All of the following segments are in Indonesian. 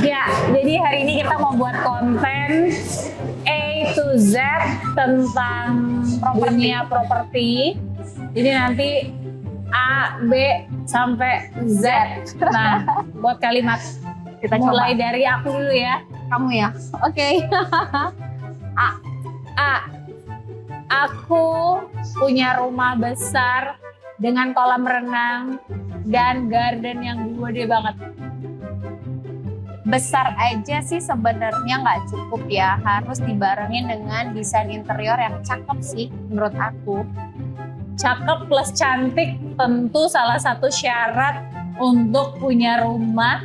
Ya, jadi hari ini kita mau buat konten A to Z tentang dunia properti. Jadi nanti A, B, sampai Z. Nah, buat kalimat Kita mulai coba. dari aku dulu ya. Kamu ya? Oke. A. Aku punya rumah besar dengan kolam renang dan garden yang gede banget. Besar aja sih sebenarnya nggak cukup ya. Harus dibarengin dengan desain interior yang cakep sih menurut aku. Cakep plus cantik tentu salah satu syarat untuk punya rumah,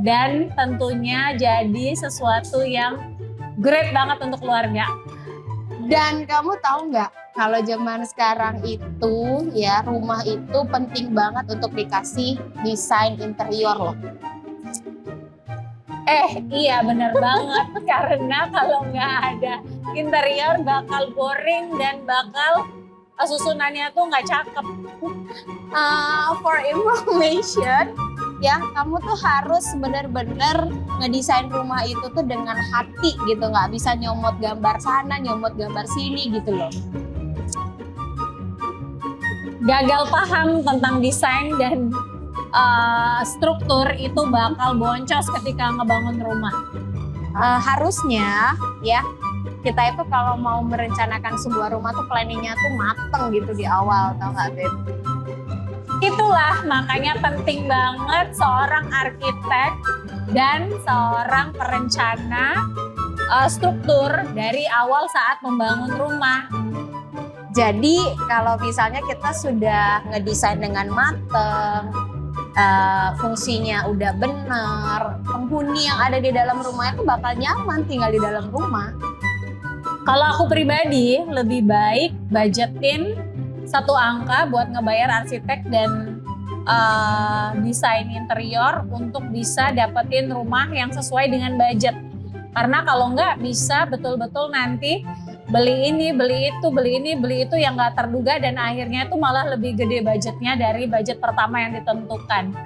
dan tentunya jadi sesuatu yang great banget untuk keluarga. Dan kamu tahu nggak, kalau zaman sekarang itu ya rumah itu penting banget untuk dikasih desain interior loh. Iya bener banget, karena kalau nggak ada interior bakal boring dan bakal susunannya tuh nggak cakep. For information, ya kamu tuh harus bener-bener ngedesain rumah itu tuh dengan hati gitu, nggak bisa nyomot gambar sana, nyomot gambar sini gitu loh. Gagal paham tentang desain dan struktur itu bakal boncos ketika ngebangun rumah. Harusnya ya kita itu kalau mau merencanakan sebuah rumah tuh planningnya tuh mateng gitu di awal, tau nggak Beb? Itulah makanya penting banget seorang arsitek dan seorang perencana struktur dari awal saat membangun rumah. Jadi kalau misalnya kita sudah ngedesain dengan mateng, fungsinya udah benar, penghuni yang ada di dalam rumah itu bakal nyaman tinggal di dalam rumah. Kalau aku pribadi lebih baik budgetin satu angka buat ngebayar arsitek dan desain interior untuk bisa dapetin rumah yang sesuai dengan budget. Karena kalau nggak bisa betul-betul nanti beli ini, beli itu, beli ini, beli itu yang nggak terduga dan akhirnya itu malah lebih gede budgetnya dari budget pertama yang ditentukan.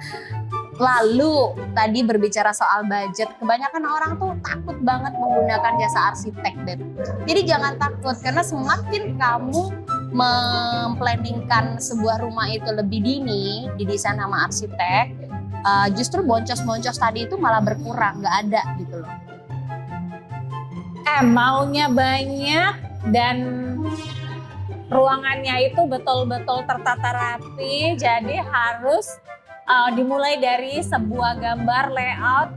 Lalu tadi berbicara soal budget, kebanyakan orang tuh takut banget menggunakan jasa arsitek, Beb. Jadi jangan takut, karena semakin kamu memplanningkan sebuah rumah itu lebih dini, didesain sama arsitek, justru boncos-boncos tadi itu malah berkurang, nggak ada gitu loh. Maunya banyak dan ruangannya itu betul-betul tertata rapi, jadi harus dimulai dari sebuah gambar layout.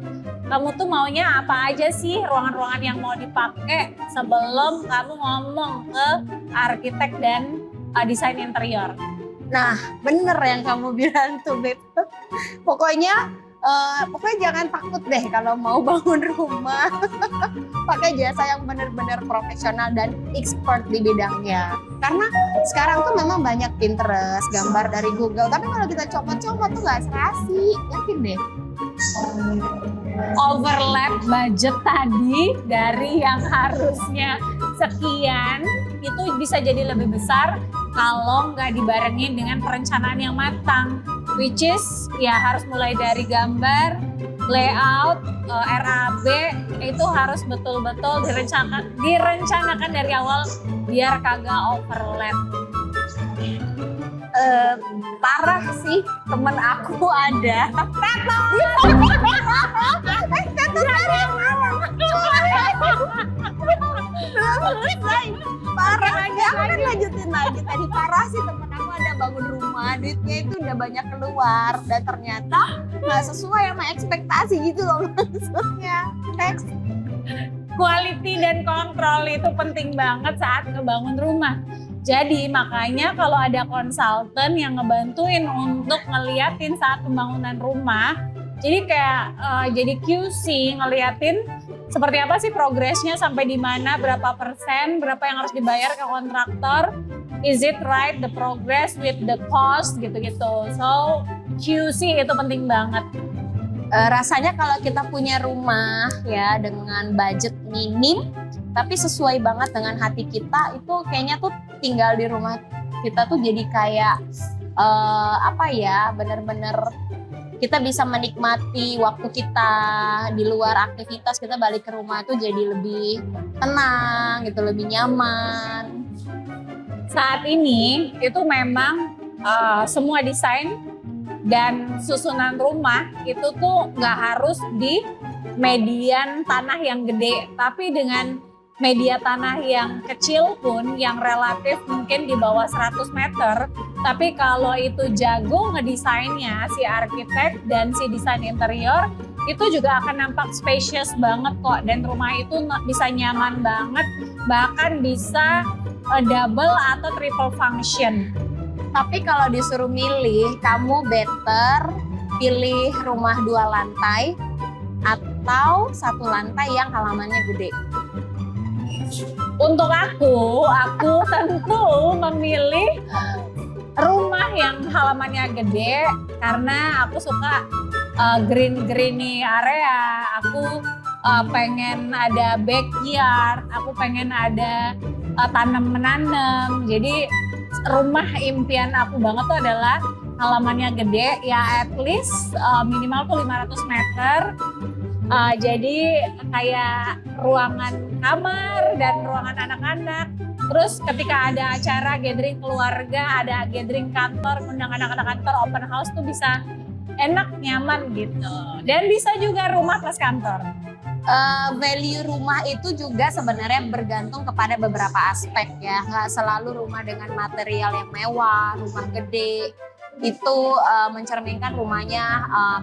Kamu tuh maunya apa aja sih ruangan-ruangan yang mau dipakai sebelum kamu ngomong ke arsitek dan desain interior. Nah, bener yang kamu bilang tuh, Beb. Pokoknya jangan takut deh kalau mau bangun rumah. Pakai jasa yang benar-benar profesional dan expert di bidangnya. Karena sekarang tuh memang banyak Pinterest, gambar dari Google. Tapi kalau kita comot-comot tuh nggak serasi, yakin deh. Overlap budget tadi dari yang harusnya sekian itu bisa jadi lebih besar kalau nggak dibarengin dengan perencanaan yang matang, which is ya harus mulai dari gambar, layout, RAB itu harus betul-betul direncanakan dari awal biar kagak overlap. Parah sih, temen aku ada. Parah aja, aku kan lanjutin lagi. Tadi parah sih, temen aku ada bangun rumah, duitnya itu udah banyak keluar dan ternyata nggak sesuai sama ekspektasi gitu loh maksudnya. Next. Quality dan kontrol itu penting banget saat ngebangun rumah. Jadi makanya kalau ada konsultan yang ngebantuin untuk ngeliatin saat pembangunan rumah, jadi kayak jadi QC ngeliatin seperti apa sih progresnya sampai di mana, berapa persen, berapa yang harus dibayar ke kontraktor, is it right the progress with the cost gitu-gitu. So QC itu penting banget. Rasanya kalau kita punya rumah ya dengan budget minim tapi sesuai banget dengan hati kita, itu kayaknya tuh tinggal di rumah kita tuh jadi kayak apa ya, bener-bener kita bisa menikmati waktu kita di luar aktivitas, kita balik ke rumah tuh jadi lebih tenang gitu, lebih nyaman. Saat ini itu memang semua desain dan susunan rumah itu tuh nggak harus di median tanah yang gede, tapi dengan media tanah yang kecil pun yang relatif mungkin di bawah 100 meter, tapi kalau itu jago ngedesainnya si arsitek dan si desain interior itu juga akan nampak spacious banget kok, dan rumah itu bisa nyaman banget, bahkan bisa double atau triple function. Tapi kalau disuruh milih, kamu better pilih rumah 2 lantai atau 1 lantai yang halamannya gede? Untuk aku tentu memilih rumah yang halamannya gede karena aku suka greeny area. Aku pengen ada backyard, aku pengen ada tanam menanam. Jadi rumah impian aku banget tuh adalah halamannya gede, ya at least minimal tuh 500 meter. Jadi kayak ruangan kamar dan ruangan anak-anak. Terus ketika ada acara gathering keluarga, ada gathering kantor, undang anak-anak kantor, open house tuh bisa enak, nyaman gitu. Dan bisa juga rumah plus kantor. Value rumah itu juga sebenarnya bergantung kepada beberapa aspek ya. Nggak selalu rumah dengan material yang mewah, rumah gede itu mencerminkan rumahnya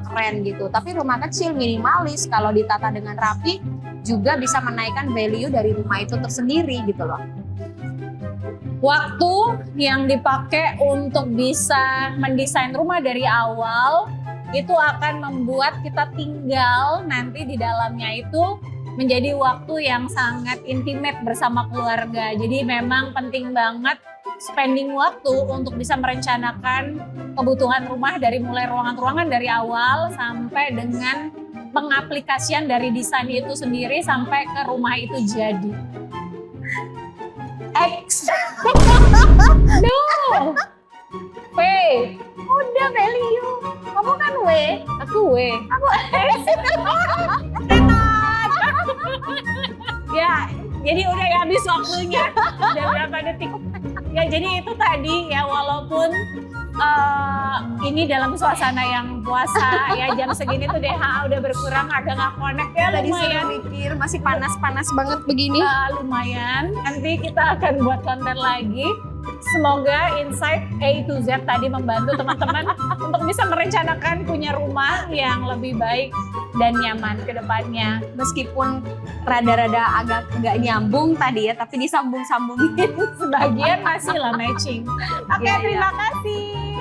keren gitu. Tapi rumah kecil minimalis kalau ditata dengan rapi juga bisa menaikkan value dari rumah itu tersendiri gitu loh. Waktu yang dipakai untuk bisa mendesain rumah dari awal itu akan membuat kita tinggal nanti di dalamnya itu menjadi waktu yang sangat intimate bersama keluarga. Jadi memang penting banget spending waktu untuk bisa merencanakan kebutuhan rumah dari mulai ruangan-ruangan dari awal sampai dengan pengaplikasian dari desain itu sendiri sampai ke rumah itu jadi. X. No. W. Udah value. Kamu kan W. Aku W. Aku X. Ya, jadi udah habis waktunya. Udah berapa detik? Ya, jadi itu tadi ya, walaupun ini dalam suasana yang puasa ya, jam segini tuh DHA udah berkurang, agak nggak connect ya, Tadi lumayan. suruh mikir masih panas-panas banget begini. Lumayan, nanti kita akan buat konten lagi. Semoga insight A to Z tadi membantu teman-teman untuk bisa merencanakan punya rumah yang lebih baik dan nyaman ke depannya. Meskipun rada-rada agak nggak nyambung tadi ya, tapi disambung-sambungin. Sebagian masih lah matching. Oke, Iya, iya. terima kasih.